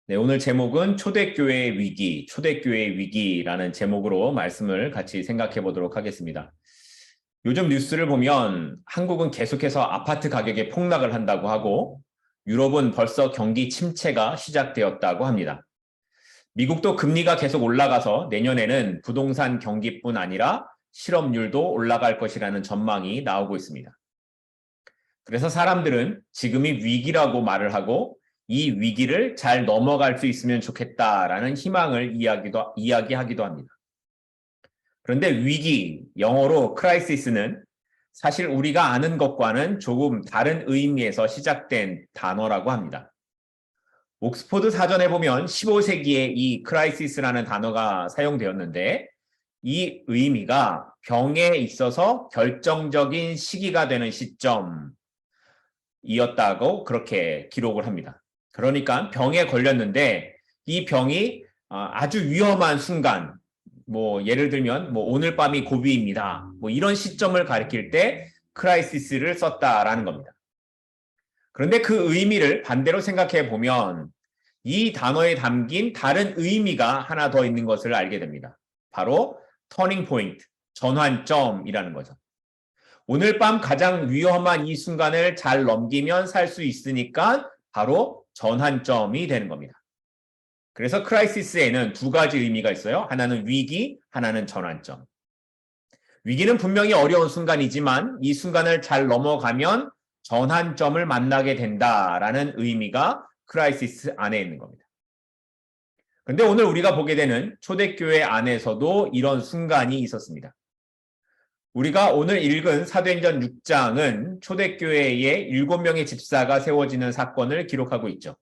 네, 오늘 제목은 초대교회의 위기, 초대교회의 위기라는 제목으로 말씀을 같이 생각해 보도록 하겠습니다. 요즘 뉴스를 보면 한국은 계속해서 아파트 가격이 폭락을 한다고 하고 유럽은 벌써 경기 침체가 시작되었다고 합니다. 미국도 금리가 계속 올라가서 내년에는 부동산 경기뿐 아니라 실업률도 올라갈 것이라는 전망이 나오고 있습니다. 그래서 사람들은 지금이 위기라고 말을 하고 이 위기를 잘 넘어갈 수 있으면 좋겠다라는 희망을 이야기하기도 합니다. 그런데 위기, 영어로 크라이시스는 사실 우리가 아는 것과는 조금 다른 의미에서 시작된 단어라고 합니다. 옥스포드 사전에 보면 15세기에 이 크라이시스라는 단어가 사용되었는데 이 의미가 병에 있어서 결정적인 시기가 되는 시점이었다고 그렇게 기록을 합니다. 그러니까 병에 걸렸는데 이 병이 아주 위험한 순간, 예를 들면 오늘 밤이 고비입니다. 이런 시점을 가리킬 때 크라이시스를 썼다라는 겁니다. 그런데 그 의미를 반대로 생각해 보면 이 단어에 담긴 다른 의미가 하나 더 있는 것을 알게 됩니다. 바로 터닝 포인트, 전환점이라는 거죠. 오늘 밤 가장 위험한 이 순간을 잘 넘기면 살 수 있으니까 바로 전환점이 되는 겁니다. 그래서 크라이시스에는 두 가지 의미가 있어요. 하나는 위기, 하나는 전환점. 위기는 분명히 어려운 순간이지만 이 순간을 잘 넘어가면 전환점을 만나게 된다라는 의미가 크라이시스 안에 있는 겁니다. 그런데 오늘 우리가 보게 되는 초대교회 안에서도 이런 순간이 있었습니다. 우리가 오늘 읽은 사도행전 6장은 초대교회에 7명의 집사가 세워지는 사건을 기록하고 있죠.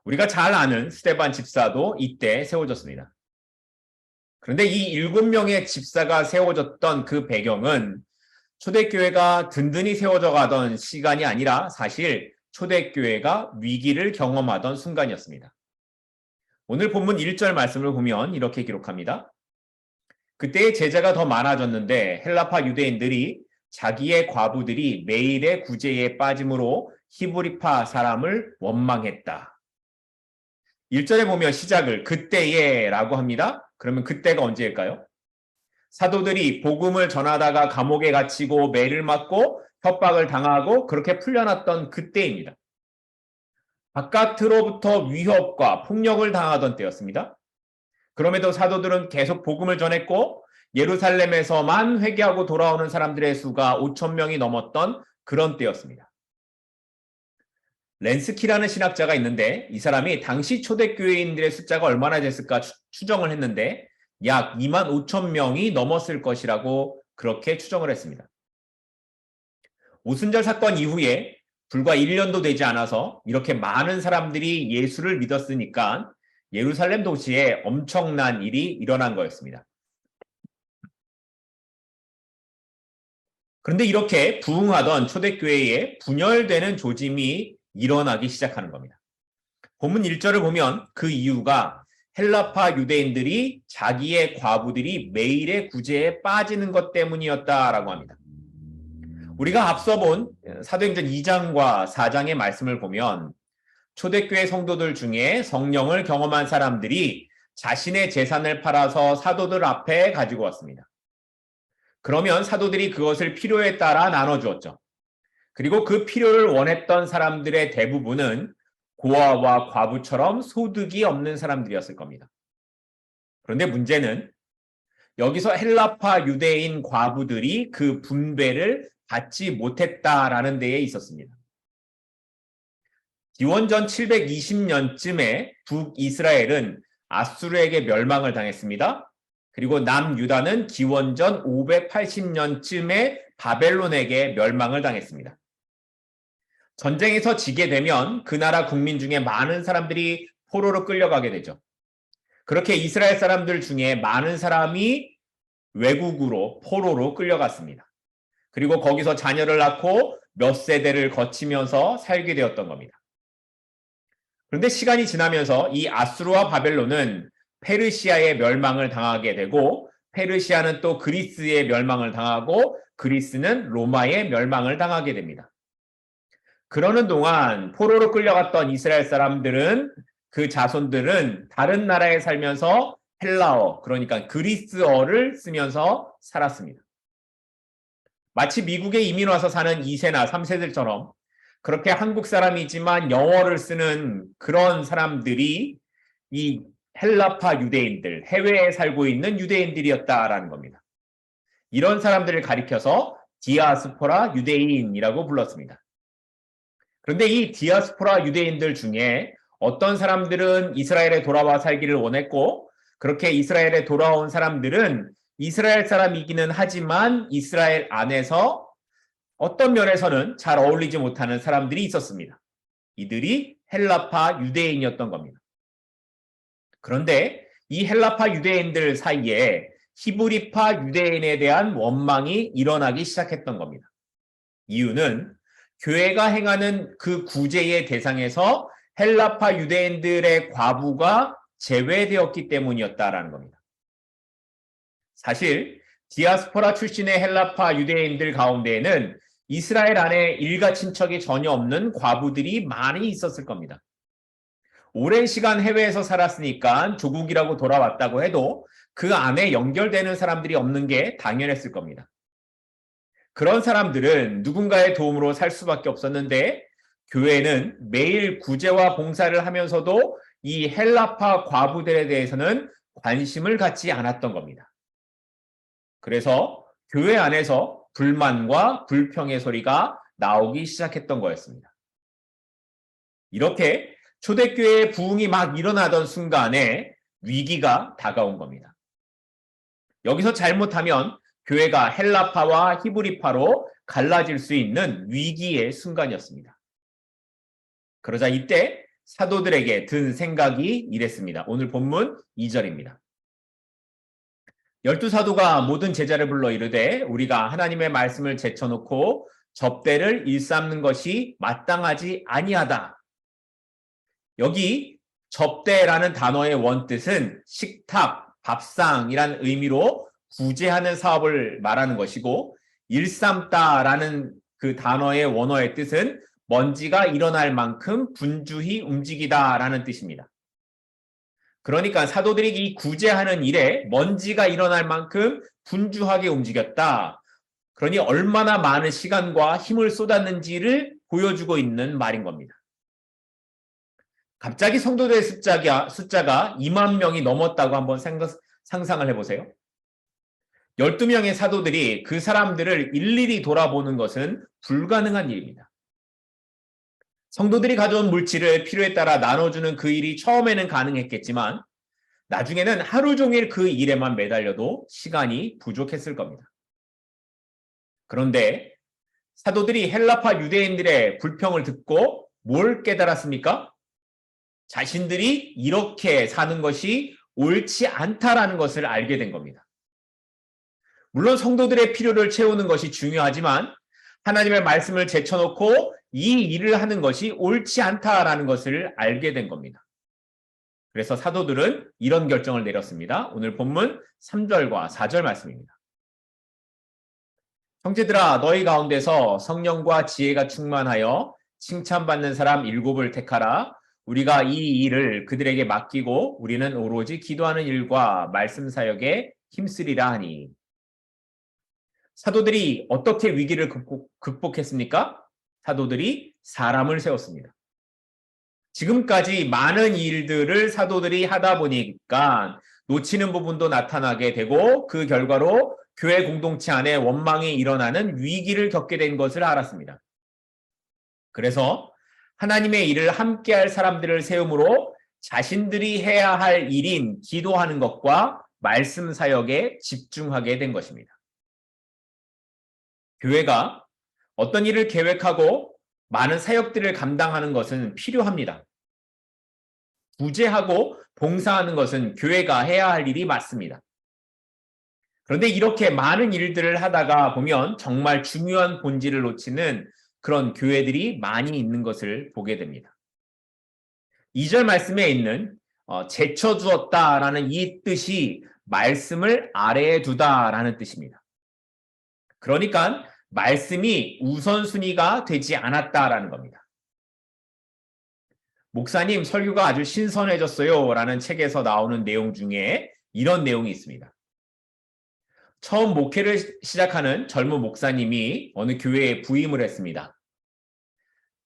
우리가 잘 아는 스데반 집사도 이때 세워졌습니다. 그런데 이 7명의 집사가 세워졌던 그 배경은 초대교회가 든든히 세워져 가던 시간이 아니라 사실 초대교회가 위기를 경험하던 순간이었습니다. 오늘 본문 1절 말씀을 보면 이렇게 기록합니다. 그때의 제자가 더 많아졌는데 헬라파 유대인들이 자기의 과부들이 매일의 구제에 빠짐으로 히브리파 사람을 원망했다. 1절에 보면 시작을 그때에 라고 합니다. 그러면 그때가 언제일까요? 사도들이 복음을 전하다가 감옥에 갇히고 매를 맞고 협박을 당하고 그렇게 풀려났던 그때입니다. 바깥으로부터 위협과 폭력을 당하던 때였습니다. 그럼에도 사도들은 계속 복음을 전했고 예루살렘에서만 회개하고 돌아오는 사람들의 수가 5천 명이 넘었던 그런 때였습니다. 렌스키라는 신학자가 있는데 이 사람이 당시 초대교회인들의 숫자가 얼마나 됐을까 추정을 했는데 약 2만 5천 명이 넘었을 것이라고 그렇게 추정을 했습니다. 오순절 사건 이후에 불과 1년도 되지 않아서 이렇게 많은 사람들이 예수를 믿었으니까 예루살렘 도시에 엄청난 일이 일어난 거였습니다. 그런데 이렇게 부흥하던 초대교회에 분열되는 조짐이 일어나기 시작하는 겁니다. 본문 1절을 보면 그 이유가 헬라파 유대인들이 자기의 과부들이 매일의 구제에 빠지는 것 때문이었다라고 합니다. 우리가 앞서 본 사도행전 2장과 4장의 말씀을 보면 초대교회 성도들 중에 성령을 경험한 사람들이 자신의 재산을 팔아서 사도들 앞에 가지고 왔습니다. 그러면 사도들이 그것을 필요에 따라 나눠주었죠. 그리고 그 필요를 원했던 사람들의 대부분은 고아와 과부처럼 소득이 없는 사람들이었을 겁니다. 그런데 문제는 여기서 헬라파 유대인 과부들이 그 분배를 받지 못했다라는 데에 있었습니다. 기원전 720년쯤에 북이스라엘은 아수르에게 멸망을 당했습니다. 그리고 남유다는 기원전 580년쯤에 바벨론에게 멸망을 당했습니다. 전쟁에서 지게 되면 그 나라 국민 중에 많은 사람들이 포로로 끌려가게 되죠. 그렇게 이스라엘 사람들 중에 많은 사람이 외국으로 포로로 끌려갔습니다. 그리고 거기서 자녀를 낳고 몇 세대를 거치면서 살게 되었던 겁니다. 그런데 시간이 지나면서 이 아수르와 바벨론은 페르시아의 멸망을 당하게 되고 페르시아는 또 그리스의 멸망을 당하고 그리스는 로마의 멸망을 당하게 됩니다. 그러는 동안 포로로 끌려갔던 이스라엘 사람들은 그 자손들은 다른 나라에 살면서 헬라어, 그러니까 그리스어를 쓰면서 살았습니다. 마치 미국에 이민 와서 사는 2세나 3세들처럼 그렇게 한국 사람이지만 영어를 쓰는 그런 사람들이 이 헬라파 유대인들, 해외에 살고 있는 유대인들이었다라는 겁니다. 이런 사람들을 가리켜서 디아스포라 유대인이라고 불렀습니다. 그런데 이 디아스포라 유대인들 중에 어떤 사람들은 이스라엘에 돌아와 살기를 원했고, 그렇게 이스라엘에 돌아온 사람들은 이스라엘 사람이기는 하지만 이스라엘 안에서 어떤 면에서는 잘 어울리지 못하는 사람들이 있었습니다. 이들이 헬라파 유대인이었던 겁니다. 그런데 이 헬라파 유대인들 사이에 히브리파 유대인에 대한 원망이 일어나기 시작했던 겁니다. 이유는 교회가 행하는 그 구제의 대상에서 헬라파 유대인들의 과부가 제외되었기 때문이었다라는 겁니다. 사실 디아스포라 출신의 헬라파 유대인들 가운데에는 이스라엘 안에 일가 친척이 전혀 없는 과부들이 많이 있었을 겁니다. 오랜 시간 해외에서 살았으니까 조국이라고 돌아왔다고 해도 그 안에 연결되는 사람들이 없는 게 당연했을 겁니다. 그런 사람들은 누군가의 도움으로 살 수밖에 없었는데 교회는 매일 구제와 봉사를 하면서도 이 헬라파 과부들에 대해서는 관심을 갖지 않았던 겁니다. 그래서 교회 안에서 불만과 불평의 소리가 나오기 시작했던 거였습니다. 이렇게 초대교회의 부흥이 막 일어나던 순간에 위기가 다가온 겁니다. 여기서 잘못하면 교회가 헬라파와 히브리파로 갈라질 수 있는 위기의 순간이었습니다. 그러자 이때 사도들에게 든 생각이 이랬습니다. 오늘 본문 2절입니다. 12사도가 모든 제자를 불러 이르되 우리가 하나님의 말씀을 제쳐놓고 접대를 일삼는 것이 마땅하지 아니하다. 여기 접대라는 단어의 원뜻은 식탁, 밥상이라는 의미로 구제하는 사업을 말하는 것이고 일삼다라는 그 단어의 원어의 뜻은 먼지가 일어날 만큼 분주히 움직이다라는 뜻입니다. 그러니까 사도들이 이 구제하는 일에 먼지가 일어날 만큼 분주하게 움직였다. 그러니 얼마나 많은 시간과 힘을 쏟았는지를 보여주고 있는 말인 겁니다. 갑자기 성도들의 숫자가 2만 명이 넘었다고 한번 상상을 해보세요. 12명의 사도들이 그 사람들을 일일이 돌아보는 것은 불가능한 일입니다. 성도들이 가져온 물질을 필요에 따라 나눠주는 그 일이 처음에는 가능했겠지만 나중에는 하루 종일 그 일에만 매달려도 시간이 부족했을 겁니다. 그런데 사도들이 헬라파 유대인들의 불평을 듣고 뭘 깨달았습니까? 자신들이 이렇게 사는 것이 옳지 않다라는 것을 알게 된 겁니다. 물론 성도들의 필요를 채우는 것이 중요하지만 하나님의 말씀을 제쳐놓고 이 일을 하는 것이 옳지 않다라는 것을 알게 된 겁니다. 그래서 사도들은 이런 결정을 내렸습니다. 오늘 본문 3절과 4절 말씀입니다. 형제들아 너희 가운데서 성령과 지혜가 충만하여 칭찬받는 사람 7을 택하라. 우리가 이 일을 그들에게 맡기고 우리는 오로지 기도하는 일과 말씀 사역에 힘쓰리라 하니. 사도들이 어떻게 위기를 극복했습니까? 사도들이 사람을 세웠습니다. 지금까지 많은 일들을 사도들이 하다 보니까 놓치는 부분도 나타나게 되고 그 결과로 교회 공동체 안에 원망이 일어나는 위기를 겪게 된 것을 알았습니다. 그래서 하나님의 일을 함께할 사람들을 세움으로 자신들이 해야 할 일인 기도하는 것과 말씀 사역에 집중하게 된 것입니다. 교회가 어떤 일을 계획하고 많은 사역들을 감당하는 것은 필요합니다. 구제하고 봉사하는 것은 교회가 해야 할 일이 맞습니다. 그런데 이렇게 많은 일들을 하다가 보면 정말 중요한 본질을 놓치는 그런 교회들이 많이 있는 것을 보게 됩니다. 2절 말씀에 있는 제쳐주었다라는 이 뜻이 말씀을 아래에 두다라는 뜻입니다. 그러니까 말씀이 우선순위가 되지 않았다라는 겁니다. 목사님 설교가 아주 신선해졌어요 라는 책에서 나오는 내용 중에 이런 내용이 있습니다. 처음 목회를 시작하는 젊은 목사님이 어느 교회에 부임을 했습니다.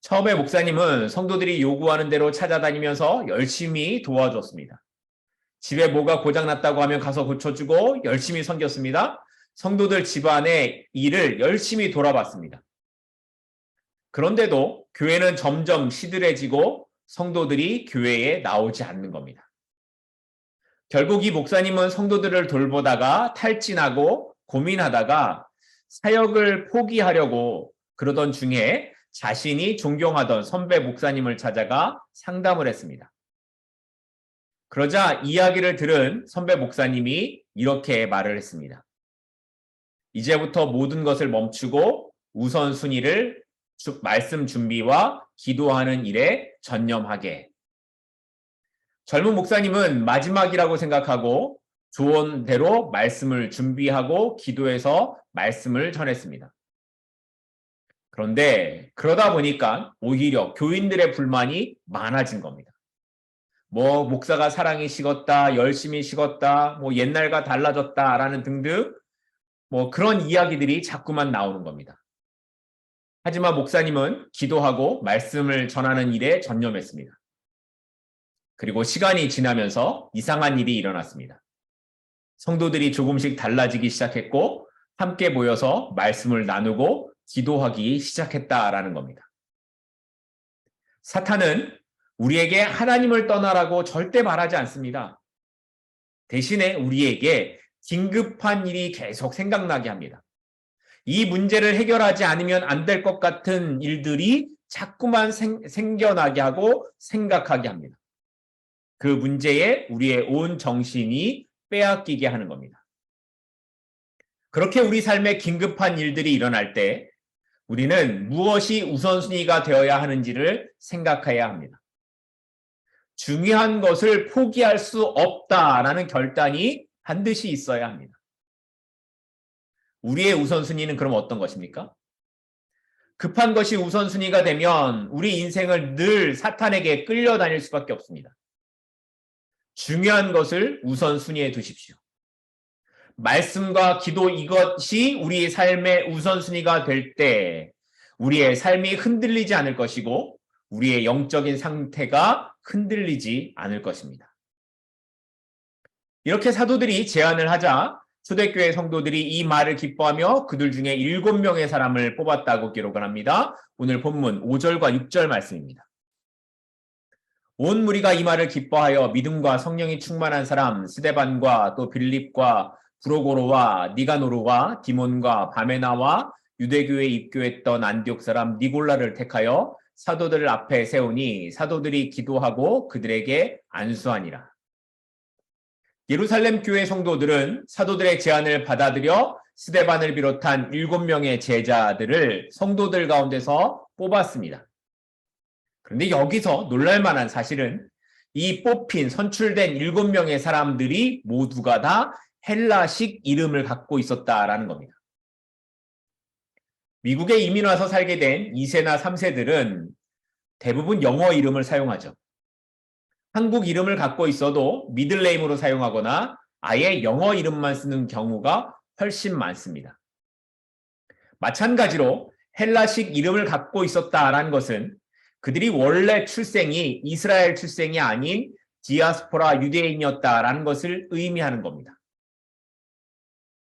처음에 목사님은 성도들이 요구하는 대로 찾아다니면서 열심히 도와줬습니다. 집에 뭐가 고장났다고 하면 가서 고쳐주고 열심히 섬겼습니다. 성도들 집안의 일을 열심히 돌아봤습니다. 그런데도 교회는 점점 시들해지고 성도들이 교회에 나오지 않는 겁니다. 결국 이 목사님은 성도들을 돌보다가 탈진하고 고민하다가 사역을 포기하려고 그러던 중에 자신이 존경하던 선배 목사님을 찾아가 상담을 했습니다. 그러자 이야기를 들은 선배 목사님이 이렇게 말을 했습니다. 이제부터 모든 것을 멈추고 우선순위를 말씀 준비와 기도하는 일에 전념하게. 젊은 목사님은 마지막이라고 생각하고 조언대로 말씀을 준비하고 기도해서 말씀을 전했습니다. 그런데 그러다 보니까 오히려 교인들의 불만이 많아진 겁니다. 목사가 사랑이 식었다, 열심히 식었다, 옛날과 달라졌다라는 등등 그런 이야기들이 자꾸만 나오는 겁니다. 하지만 목사님은 기도하고 말씀을 전하는 일에 전념했습니다. 그리고 시간이 지나면서 이상한 일이 일어났습니다. 성도들이 조금씩 달라지기 시작했고 함께 모여서 말씀을 나누고 기도하기 시작했다라는 겁니다. 사탄은 우리에게 하나님을 떠나라고 절대 말하지 않습니다. 대신에 우리에게 긴급한 일이 계속 생각나게 합니다. 이 문제를 해결하지 않으면 안 될 것 같은 일들이 자꾸만 생겨나게 하고 생각하게 합니다. 그 문제에 우리의 온 정신이 빼앗기게 하는 겁니다. 그렇게 우리 삶에 긴급한 일들이 일어날 때 우리는 무엇이 우선순위가 되어야 하는지를 생각해야 합니다. 중요한 것을 포기할 수 없다라는 결단이 반드시 있어야 합니다. 우리의 우선순위는 그럼 어떤 것입니까? 급한 것이 우선순위가 되면 우리 인생을 늘 사탄에게 끌려다닐 수밖에 없습니다. 중요한 것을 우선순위에 두십시오. 말씀과 기도 이것이 우리의 삶의 우선순위가 될 때 우리의 삶이 흔들리지 않을 것이고 우리의 영적인 상태가 흔들리지 않을 것입니다. 이렇게 사도들이 제안을 하자 초대교회 성도들이 이 말을 기뻐하며 그들 중에 7명의 사람을 뽑았다고 기록을 합니다. 오늘 본문 5절과 6절 말씀입니다. 온 무리가 이 말을 기뻐하여 믿음과 성령이 충만한 사람 스데반과 또 빌립과 브로고로와 니가노르와 디몬과 바메나와 유대교회에 입교했던 안디옥 사람 니골라를 택하여 사도들 앞에 세우니 사도들이 기도하고 그들에게 안수하니라. 예루살렘 교회 성도들은 사도들의 제안을 받아들여 스데반을 비롯한 7명의 제자들을 성도들 가운데서 뽑았습니다. 그런데 여기서 놀랄만한 사실은 이 뽑힌 선출된 7명의 사람들이 모두가 다 헬라식 이름을 갖고 있었다라는 겁니다. 미국에 이민 와서 살게 된 2세나 3세들은 대부분 영어 이름을 사용하죠. 한국 이름을 갖고 있어도 미들네임으로 사용하거나 아예 영어 이름만 쓰는 경우가 훨씬 많습니다. 마찬가지로 헬라식 이름을 갖고 있었다라는 것은 그들이 원래 출생이 이스라엘 출생이 아닌 디아스포라 유대인이었다라는 것을 의미하는 겁니다.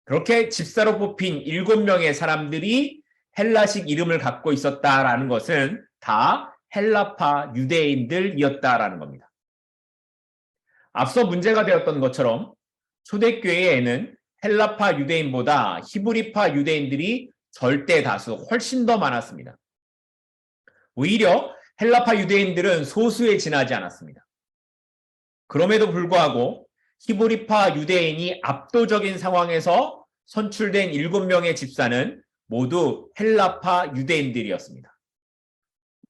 그렇게 집사로 뽑힌 7명의 사람들이 헬라식 이름을 갖고 있었다라는 것은 다 헬라파 유대인들이었다라는 겁니다. 앞서 문제가 되었던 것처럼 초대교회에는 헬라파 유대인보다 히브리파 유대인들이 절대 다수 훨씬 더 많았습니다. 오히려 헬라파 유대인들은 소수에 지나지 않았습니다. 그럼에도 불구하고 히브리파 유대인이 압도적인 상황에서 선출된 7명의 집사는 모두 헬라파 유대인들이었습니다.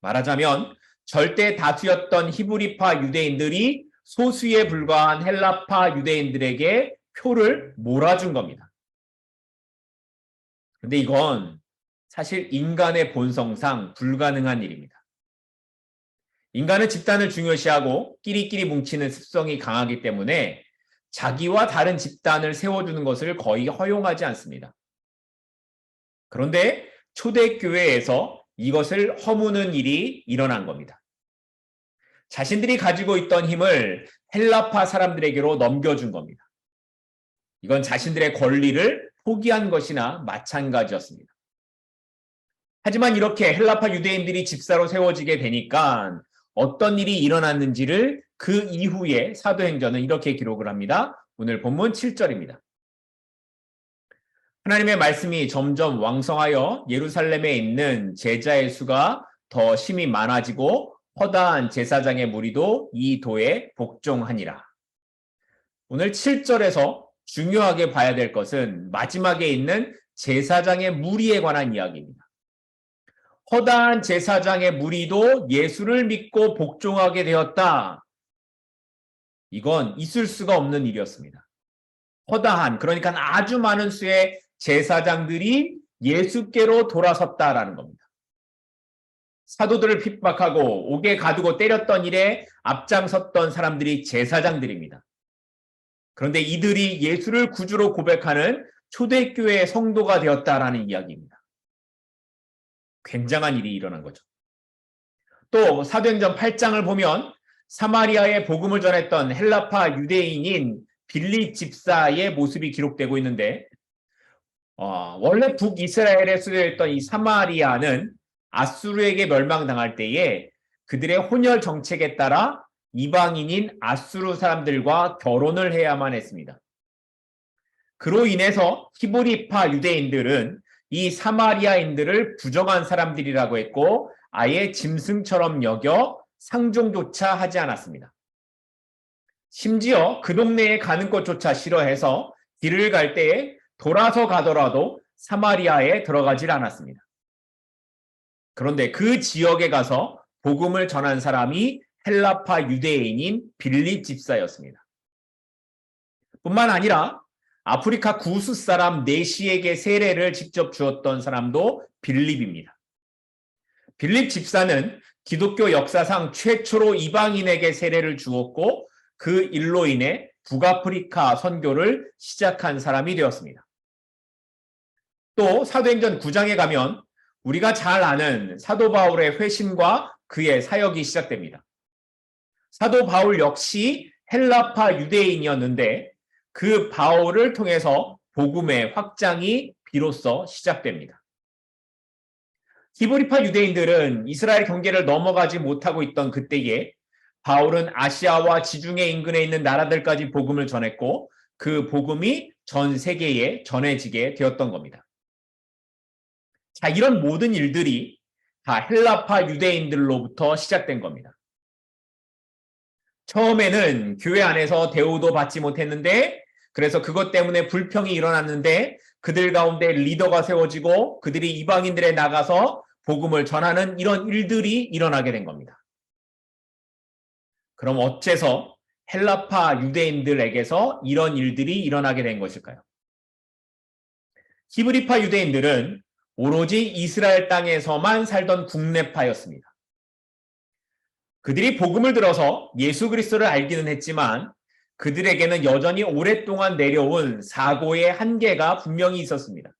말하자면 절대 다수였던 히브리파 유대인들이 소수에 불과한 헬라파 유대인들에게 표를 몰아준 겁니다. 그런데 이건 사실 인간의 본성상 불가능한 일입니다. 인간은 집단을 중요시하고 끼리끼리 뭉치는 습성이 강하기 때문에 자기와 다른 집단을 세워두는 것을 거의 허용하지 않습니다. 그런데 초대교회에서 이것을 허무는 일이 일어난 겁니다. 자신들이 가지고 있던 힘을 헬라파 사람들에게로 넘겨준 겁니다. 이건 자신들의 권리를 포기한 것이나 마찬가지였습니다. 하지만 이렇게 헬라파 유대인들이 집사로 세워지게 되니까 어떤 일이 일어났는지를 그 이후에 사도행전은 이렇게 기록을 합니다. 오늘 본문 7절입니다. 하나님의 말씀이 점점 왕성하여 예루살렘에 있는 제자의 수가 더 심히 많아지고 허다한 제사장의 무리도 이 도에 복종하니라. 오늘 7절에서 중요하게 봐야 될 것은 마지막에 있는 제사장의 무리에 관한 이야기입니다. 허다한 제사장의 무리도 예수를 믿고 복종하게 되었다. 이건 있을 수가 없는 일이었습니다. 허다한, 그러니까 아주 많은 수의 제사장들이 예수께로 돌아섰다라는 겁니다. 사도들을 핍박하고 옥에 가두고 때렸던 일에 앞장섰던 사람들이 제사장들입니다. 그런데 이들이 예수를 구주로 고백하는 초대교회의 성도가 되었다라는 이야기입니다. 굉장한 일이 일어난 거죠. 또 사도행전 8장을 보면 사마리아에 복음을 전했던 헬라파 유대인인 빌립 집사의 모습이 기록되고 있는데 원래 북이스라엘에 수도였던 이 사마리아는 아수르에게 멸망당할 때에 그들의 혼혈 정책에 따라 이방인인 아수르 사람들과 결혼을 해야만 했습니다. 그로 인해서 히브리파 유대인들은 이 사마리아인들을 부정한 사람들이라고 했고 아예 짐승처럼 여겨 상종조차 하지 않았습니다. 심지어 그 동네에 가는 것조차 싫어해서 길을 갈 때에 돌아서 가더라도 사마리아에 들어가질 않았습니다. 그런데 그 지역에 가서 복음을 전한 사람이 헬라파 유대인인 빌립 집사였습니다. 뿐만 아니라 아프리카 구스 사람 네시에게 세례를 직접 주었던 사람도 빌립입니다. 빌립 집사는 기독교 역사상 최초로 이방인에게 세례를 주었고 그 일로 인해 북아프리카 선교를 시작한 사람이 되었습니다. 또 사도행전 9장에 가면 우리가 잘 아는 사도 바울의 회심과 그의 사역이 시작됩니다. 사도 바울 역시 헬라파 유대인이었는데 그 바울을 통해서 복음의 확장이 비로소 시작됩니다. 히브리파 유대인들은 이스라엘 경계를 넘어가지 못하고 있던 그때에 바울은 아시아와 지중해 인근에 있는 나라들까지 복음을 전했고 그 복음이 전 세계에 전해지게 되었던 겁니다. 자, 이런 모든 일들이 다 헬라파 유대인들로부터 시작된 겁니다. 처음에는 교회 안에서 대우도 받지 못했는데 그래서 그것 때문에 불평이 일어났는데 그들 가운데 리더가 세워지고 그들이 이방인들에 나가서 복음을 전하는 이런 일들이 일어나게 된 겁니다. 그럼 어째서 헬라파 유대인들에게서 이런 일들이 일어나게 된 것일까요? 히브리파 유대인들은 오로지 이스라엘 땅에서만 살던 국내파였습니다. 그들이 복음을 들어서 예수 그리스도를 알기는 했지만 그들에게는 여전히 오랫동안 내려온 사고의 한계가 분명히 있었습니다.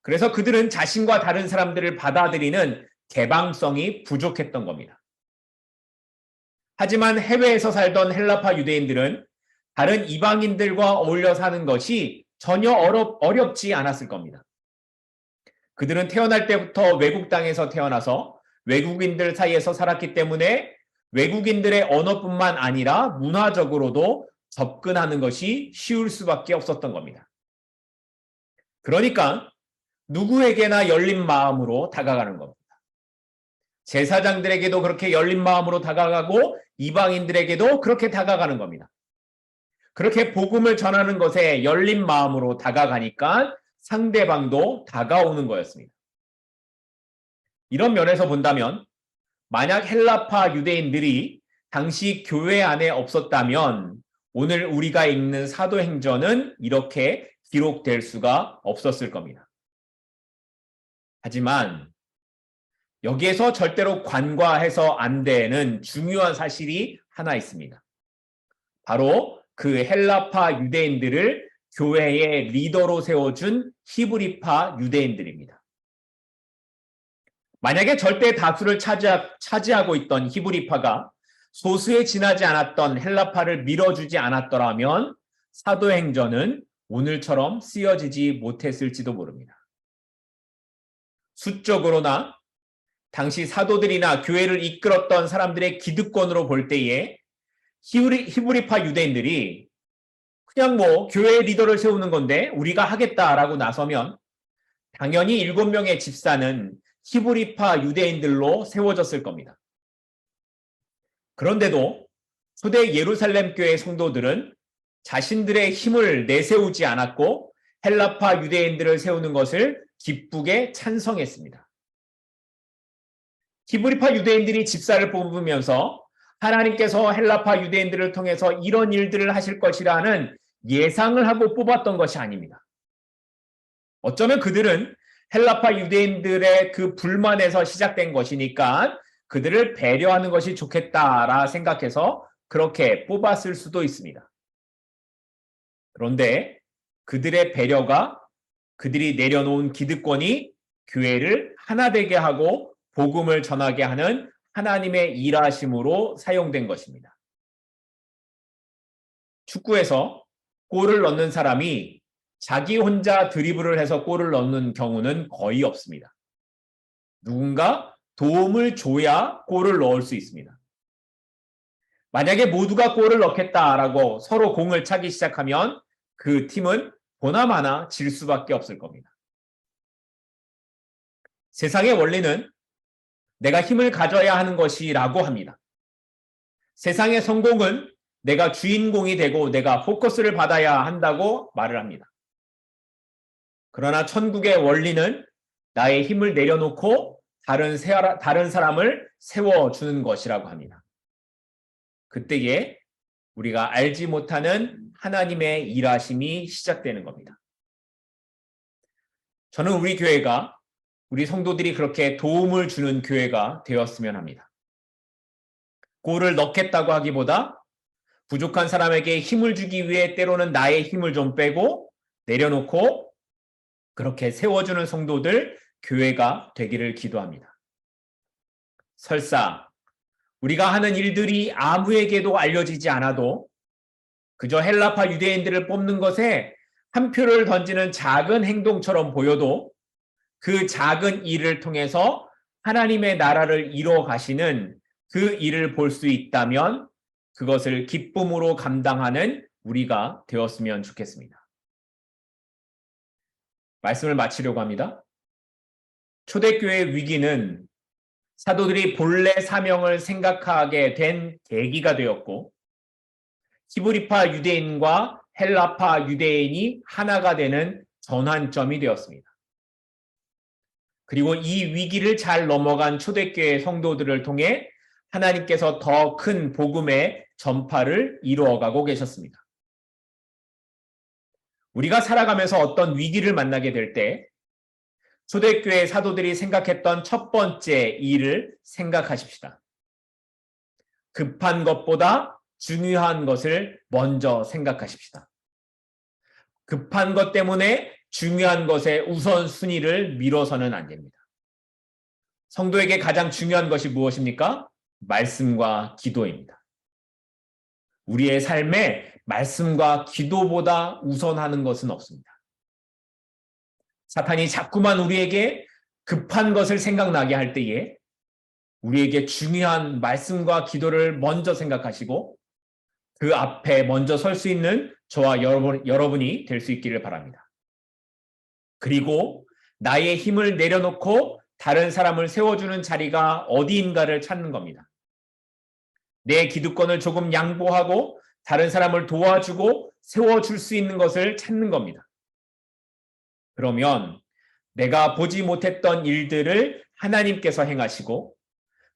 그래서 그들은 자신과 다른 사람들을 받아들이는 개방성이 부족했던 겁니다. 하지만 해외에서 살던 헬라파 유대인들은 다른 이방인들과 어울려 사는 것이 전혀 어렵지 않았을 겁니다. 그들은 태어날 때부터 외국 땅에서 태어나서 외국인들 사이에서 살았기 때문에 외국인들의 언어뿐만 아니라 문화적으로도 접근하는 것이 쉬울 수밖에 없었던 겁니다. 그러니까 누구에게나 열린 마음으로 다가가는 겁니다. 제사장들에게도 그렇게 열린 마음으로 다가가고 이방인들에게도 그렇게 다가가는 겁니다. 그렇게 복음을 전하는 것에 열린 마음으로 다가가니까 상대방도 다가오는 거였습니다. 이런 면에서 본다면 만약 헬라파 유대인들이 당시 교회 안에 없었다면 오늘 우리가 읽는 사도행전은 이렇게 기록될 수가 없었을 겁니다. 하지만 여기에서 절대로 간과해서 안 되는 중요한 사실이 하나 있습니다. 바로 그 헬라파 유대인들을 교회의 리더로 세워준 히브리파 유대인들입니다. 만약에 절대 다수를 차지하고 있던 히브리파가 소수에 지나지 않았던 헬라파를 밀어주지 않았더라면 사도행전은 오늘처럼 쓰여지지 못했을지도 모릅니다. 수적으로나 당시 사도들이나 교회를 이끌었던 사람들의 기득권으로 볼 때에 히브리파 유대인들이 그냥 교회 리더를 세우는 건데 우리가 하겠다라고 나서면 당연히 7명의 집사는 히브리파 유대인들로 세워졌을 겁니다. 그런데도 초대 예루살렘 교회 성도들은 자신들의 힘을 내세우지 않았고 헬라파 유대인들을 세우는 것을 기쁘게 찬성했습니다. 히브리파 유대인들이 집사를 뽑으면서 하나님께서 헬라파 유대인들을 통해서 이런 일들을 하실 것이라는 예상을 하고 뽑았던 것이 아닙니다. 어쩌면 그들은 헬라파 유대인들의 그 불만에서 시작된 것이니까 그들을 배려하는 것이 좋겠다라 생각해서 그렇게 뽑았을 수도 있습니다. 그런데 그들의 배려가 그들이 내려놓은 기득권이 교회를 하나 되게 하고 복음을 전하게 하는 하나님의 일하심으로 사용된 것입니다. 축구에서 골을 넣는 사람이 자기 혼자 드리블을 해서 골을 넣는 경우는 거의 없습니다. 누군가 도움을 줘야 골을 넣을 수 있습니다. 만약에 모두가 골을 넣겠다라고 서로 공을 차기 시작하면 그 팀은 보나마나 질 수밖에 없을 겁니다. 세상의 원리는 내가 힘을 가져야 하는 것이라고 합니다. 세상의 성공은 내가 주인공이 되고 내가 포커스를 받아야 한다고 말을 합니다. 그러나 천국의 원리는 나의 힘을 내려놓고 다른 사람을 세워주는 것이라고 합니다. 그때에 우리가 알지 못하는 하나님의 일하심이 시작되는 겁니다. 저는 우리 교회가 우리 성도들이 그렇게 도움을 주는 교회가 되었으면 합니다. 골을 넣겠다고 하기보다 부족한 사람에게 힘을 주기 위해 때로는 나의 힘을 좀 빼고 내려놓고 그렇게 세워주는 성도들, 교회가 되기를 기도합니다. 설사 우리가 하는 일들이 아무에게도 알려지지 않아도 그저 헬라파 유대인들을 뽑는 것에 한 표를 던지는 작은 행동처럼 보여도 그 작은 일을 통해서 하나님의 나라를 이루어 가시는 그 일을 볼 수 있다면 그것을 기쁨으로 감당하는 우리가 되었으면 좋겠습니다. 말씀을 마치려고 합니다. 초대교회의 위기는 사도들이 본래 사명을 생각하게 된 계기가 되었고 히브리파 유대인과 헬라파 유대인이 하나가 되는 전환점이 되었습니다. 그리고 이 위기를 잘 넘어간 초대교회 성도들을 통해 하나님께서 더 큰 복음의 전파를 이루어가고 계셨습니다. 우리가 살아가면서 어떤 위기를 만나게 될 때 초대교회 사도들이 생각했던 첫 번째 일을 생각하십시다. 급한 것보다 중요한 것을 먼저 생각하십시다. 급한 것 때문에 중요한 것의 우선순위를 미뤄서는 안 됩니다. 성도에게 가장 중요한 것이 무엇입니까? 말씀과 기도입니다. 우리의 삶에 말씀과 기도보다 우선하는 것은 없습니다. 사탄이 자꾸만 우리에게 급한 것을 생각나게 할 때에 우리에게 중요한 말씀과 기도를 먼저 생각하시고 그 앞에 먼저 설 수 있는 저와 여러분이 될 수 있기를 바랍니다. 그리고 나의 힘을 내려놓고 다른 사람을 세워주는 자리가 어디인가를 찾는 겁니다. 내 기득권을 조금 양보하고 다른 사람을 도와주고 세워줄 수 있는 것을 찾는 겁니다. 그러면 내가 보지 못했던 일들을 하나님께서 행하시고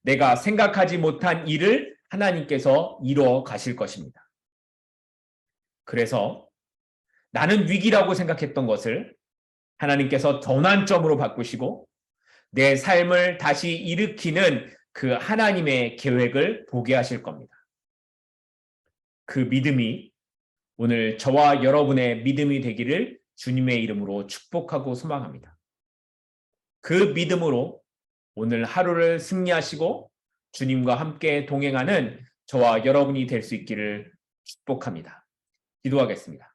내가 생각하지 못한 일을 하나님께서 이루어 가실 것입니다. 그래서 나는 위기라고 생각했던 것을 하나님께서 전환점으로 바꾸시고 내 삶을 다시 일으키는 그 하나님의 계획을 보게 하실 겁니다. 그 믿음이 오늘 저와 여러분의 믿음이 되기를 주님의 이름으로 축복하고 소망합니다. 그 믿음으로 오늘 하루를 승리하시고 주님과 함께 동행하는 저와 여러분이 될 수 있기를 축복합니다. 기도하겠습니다.